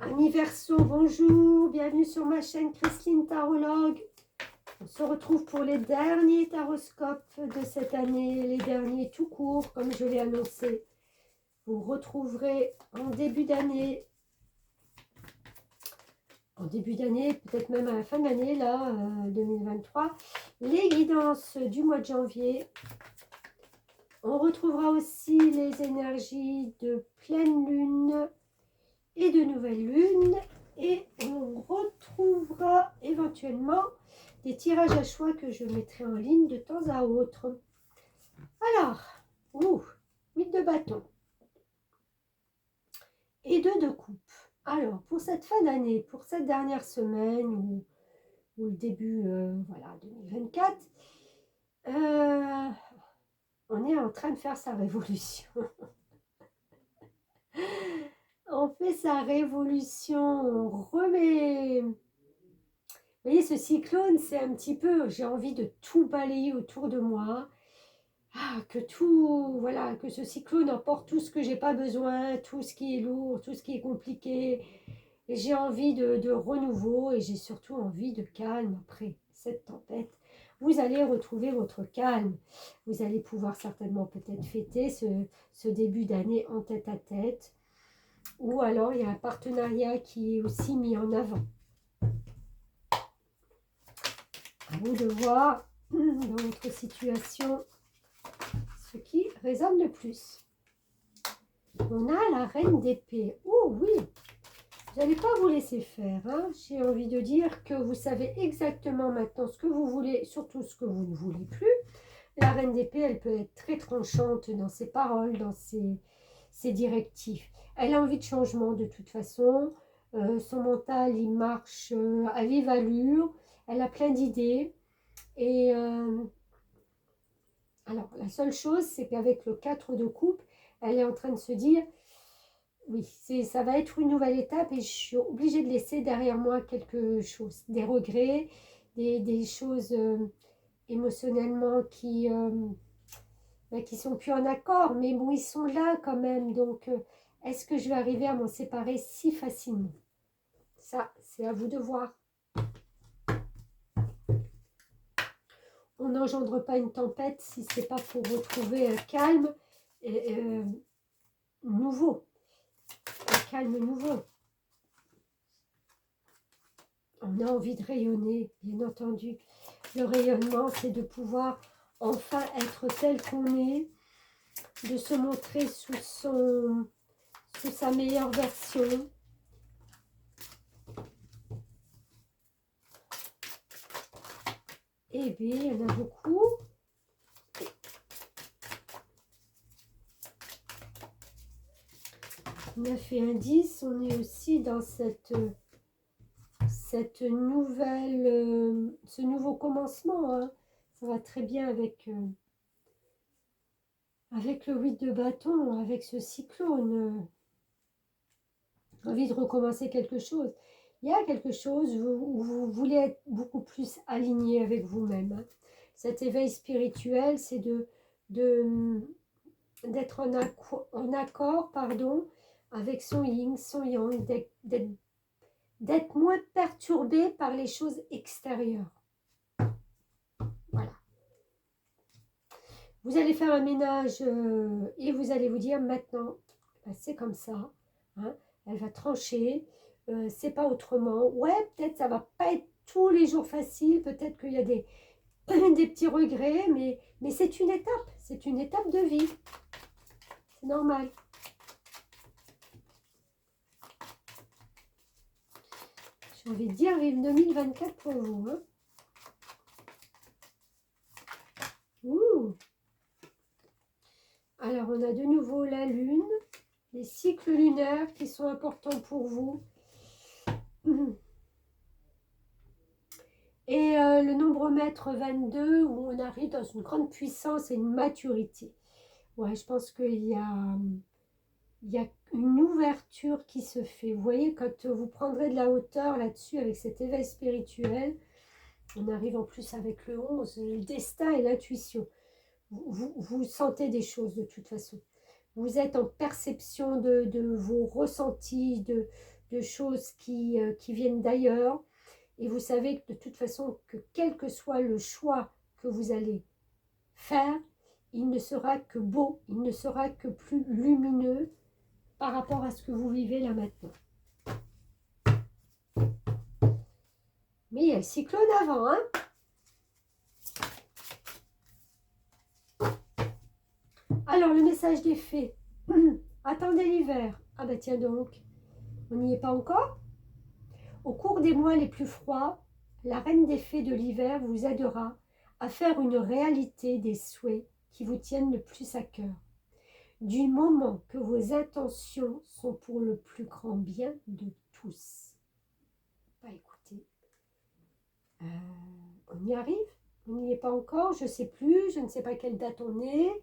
Amis Verseau, bonjour, bienvenue sur ma chaîne Christine Tarologue. On se retrouve pour les derniers taroscopes de cette année, les derniers tout court, comme je l'ai annoncé. Vous retrouverez en début d'année, peut-être même à la fin de l'année, là, 2023, les guidances du mois de janvier. On retrouvera aussi les énergies de pleine lune et de nouvelle lune. Et on retrouvera éventuellement des tirages à choix que je mettrai en ligne de temps à autre. Alors, 8 de bâton et 2 de coupe. Alors, pour cette fin d'année, pour cette dernière semaine ou le début, voilà, 2024, on est en train de faire sa révolution. On fait sa révolution, on remet... Vous voyez, ce cyclone, c'est un petit peu, j'ai envie de tout balayer autour de moi. Que tout, voilà, que ce cyclone emporte tout ce que j'ai pas besoin, tout ce qui est lourd, tout ce qui est compliqué. Et j'ai envie de renouveau et j'ai surtout envie de calme après cette tempête. Vous allez retrouver votre calme. Vous allez pouvoir certainement peut-être fêter ce début d'année en tête à tête. Ou alors il y a un partenariat qui est aussi mis en avant. À vous de voir dans votre situation ce qui résonne le plus. On a la reine d'épée. Oh oui, vous n'allez pas vous laisser faire. Hein. J'ai envie de dire que vous savez exactement maintenant ce que vous voulez, surtout ce que vous ne voulez plus. La reine d'épée, elle peut être très tranchante dans ses paroles, dans ses directives. Elle a envie de changement de toute façon. Son mental, il marche à vive allure. Elle a plein d'idées. Et alors, la seule chose, c'est qu'avec le 4 de coupe, elle est en train de se dire, oui, ça va être une nouvelle étape et je suis obligée de laisser derrière moi quelque chose, des regrets, des choses émotionnellement qui sont plus en accord, mais bon, ils sont là quand même. Donc, est-ce que je vais arriver à m'en séparer si facilement? Ça, c'est à vous de voir. On n'engendre pas une tempête si ce n'est pas pour retrouver un calme nouveau. Un calme nouveau. On a envie de rayonner, bien entendu. Le rayonnement, c'est de pouvoir enfin être tel qu'on est, de se montrer sous sa meilleure version. Et bien, il y en a beaucoup. On a fait un 10, on est aussi dans cette nouvelle, ce nouveau commencement. Hein. Ça va très bien avec le 8 de bâton, avec ce cyclone. Envie de recommencer quelque chose. Il y a quelque chose où vous voulez être beaucoup plus aligné avec vous-même. Hein. Cet éveil spirituel, c'est d'être en accord, avec son yin, son yang, d'être moins perturbé par les choses extérieures. Voilà. Vous allez faire un ménage et vous allez vous dire maintenant, ben, c'est comme ça. Hein, elle va trancher. C'est pas autrement. Ouais, peut-être ça va pas être tous les jours facile. Peut-être qu'il y a des petits regrets, mais c'est une étape. C'est une étape de vie. C'est normal. J'ai envie de dire, vive 2024 pour vous. Hein. Ouh. Alors, on a de nouveau la lune, les cycles lunaires qui sont importants pour vous. Et le nombromètre 22, où on arrive dans une grande puissance et une maturité. Ouais, je pense qu'il y a une ouverture qui se fait. Vous voyez, quand vous prendrez de la hauteur là-dessus, avec cet éveil spirituel, on arrive en plus avec le 11, le destin et l'intuition. Vous sentez des choses de toute façon. Vous êtes en perception de vos ressentis, de choses qui viennent d'ailleurs. Et vous savez que de toute façon, que quel que soit le choix que vous allez faire, il ne sera que beau, il ne sera que plus lumineux par rapport à ce que vous vivez là maintenant. Mais il y a le cyclone avant, hein. Alors, le message des fées. Attendez l'hiver. Ah bah tiens donc, on n'y est pas encore. Au cours des mois les plus froids, la reine des fées de l'hiver vous aidera à faire une réalité des souhaits qui vous tiennent le plus à cœur. Du moment que vos intentions sont pour le plus grand bien de tous. Bah écoutez, on y arrive. On n'y est pas encore, je ne sais plus, je ne sais pas quelle date on est.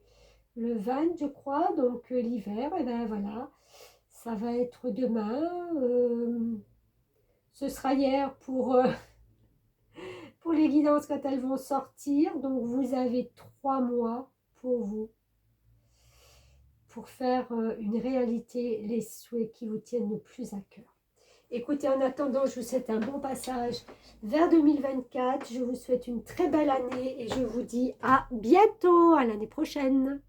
Le 20, je crois, donc l'hiver, et ben voilà, ça va être demain. Ce sera hier pour les guidances quand elles vont sortir. Donc vous avez 3 mois pour vous, pour faire une réalité les souhaits qui vous tiennent le plus à cœur. Écoutez, en attendant, je vous souhaite un bon passage vers 2024. Je vous souhaite une très belle année et je vous dis à bientôt, à l'année prochaine.